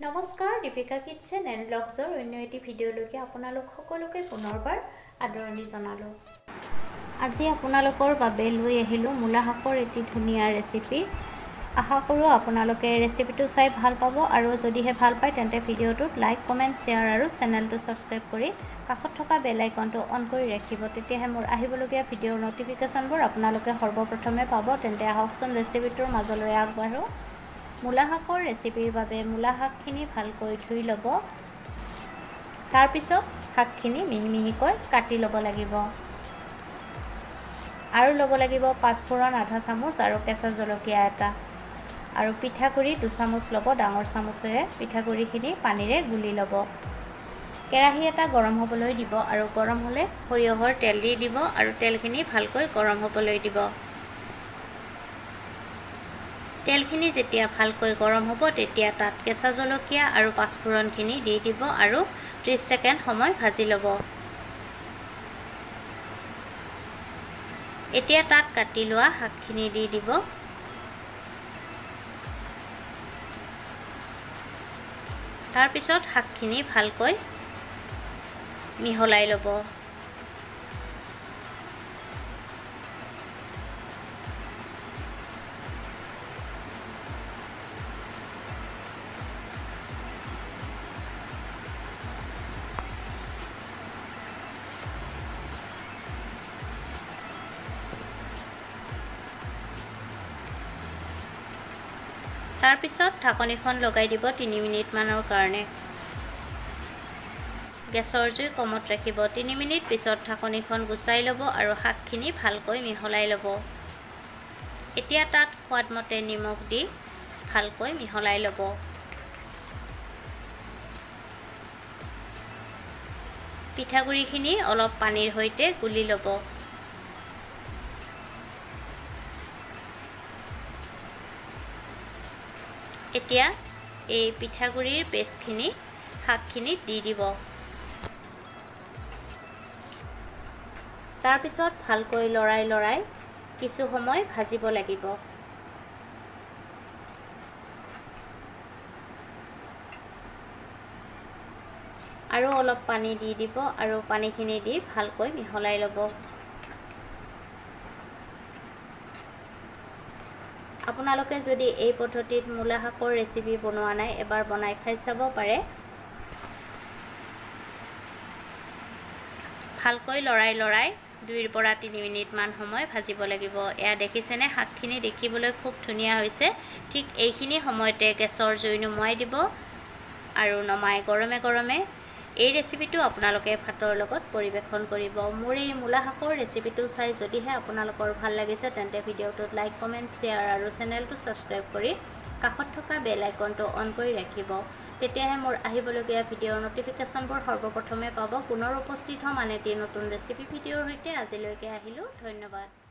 নমস্কাৰ Deepika kitchen and ব্লগছৰ অন্য এটি ভিডিঅ'লৈকে আপোনালোক সকলোকে পুনৰবাৰ আদৰণি জনালোঁ। আজি আপোনালোকৰ বাবে লৈ আহিলোঁ মূলা শাকৰ এটি ধুনীয়া ৰেচিপি। আশা কৰোঁ আপোনালোকে ৰেচিপিটো চাই ভাল পাব আৰু যদিহে ভাল পায় তেন্তে ভিডিঅ'টোত লাইক, কমেণ্ট, শ্বেয়াৰ আৰু চেনেলটো ছাবস্ক্ৰাইব কৰি কাষত থকা বেল আইকনটো অন কৰি ৰাখিব। তেতিয়াহে মোৰ আহিবলগীয়া ভিডিঅ'ৰ ন'টিফিকেশ্যনবোৰ আপোনালোকে সৰ্বপ্ৰথমে পাব। তেন্তে আহকচোন ৰেচিপিটোৰ মাজলৈ আগবাঢ়ো। মূলা শাকৰ ৰেচিপিৰ বাবে মূলা শাকখিনি ভালকৈ ধুই ল'ব। তাৰপিছত শাকখিনি মিহি মিহিকৈ কাটি ল'ব লাগিব আৰু ল'ব লাগিব পাঁচফোৰণ আধা চামুচ আৰু কেঁচা জলকীয়া এটা আৰু পিঠাগুড়ি 2 চামুচ ল'ব। ডাঙৰ চামুচেৰে পিঠাগুড়িখিনি পানীৰে গুলি ল'ব। কেৰাহী এটা গৰম হ'বলৈ দিব আৰু গৰম হ'লে সৰিয়হৰ তেল দি দিব আৰু তেলখিনি ভালকৈ গৰম হ'বলৈ দিব। তেলখিনি যেতিয়া ভালকৈ গৰম হ'ব তেতিয়া তাত কেঁচা জলকীয়া আৰু পাঁচফোৰণখিনি দি দিব আৰু 30 ছেকেণ্ড সময় ভাজি ল'ব। এতিয়া তাত কাটি লোৱা শাকখিনি দি দিব। তাৰপিছত শাকখিনি ভালকৈ মিহলাই ল'ব। তাৰপিছত ঢাকনিখন লগাই দিব 3 মিনিটমানৰ কাৰণে। গেছৰ জুই কমত ৰাখিব। 3 মিনিট পিছত ঢাকনিখন গুচাই ল'ব আৰু শাকখিনি ভালকৈ মিহলাই ল'ব। এতিয়া তাত সোৱাদমতে নিমখ দি ভালকৈ মিহলাই ল'ব। পিঠাগুড়িখিনি অলপ পানীৰ সৈতে গুলি ল'ব। এতিয়া এই পিঠাগুড়িৰ পেষ্টখিনি শাকখিনিত দি দিব। তাৰপিছত ভালকৈ লৰাই কিছু সময় ভাজিব লাগিব। আৰু অলপ পানী দি দিব আৰু পানীখিনি দি ভালকৈ মিহলাই ল'ব। আপোনালোকে যদি এই পদ্ধতিত মূলা শাকৰ ৰেচিপি বনোৱা নাই, এবাৰ বনাই খাই চাব পাৰে। ভালকৈ লৰাই 2 পৰা 3 মিনিটমান সময় ভাজিব লাগিব। এয়া দেখিছেনে, শাকখিনি দেখিবলৈ খুব ধুনীয়া হৈছে। ঠিক এইখিনি সময়তে গেছৰ জুই নুমুৱাই দিব আৰু নমাই গৰমে গৰমে এই ৰেচিপিটো আপোনালোকে ভাতৰ লগত পৰিৱেশন কৰিব। মোৰ এই মূলা শাকৰ ৰেচিপিটো চাই যদিহে আপোনালোকৰ ভাল লাগিছে তেন্তে ভিডিঅ'টোত লাইক, কমেণ্ট, শ্বেয়াৰ আৰু চেনেলটো ছাবস্ক্ৰাইব কৰি কাষত থকা বেল আইকনটো অন কৰি ৰাখিব। তেতিয়াহে মোৰ আহিবলগীয়া ভিডিঅ'ৰ ন'টিফিকেশ্যনবোৰ সৰ্বপ্ৰথমে পাব। পুনৰ উপস্থিত হ'ম আন এটি নতুন ৰেচিপি ভিডিঅ'ৰ সৈতে। আজিলৈকে আহিলোঁ, ধন্যবাদ।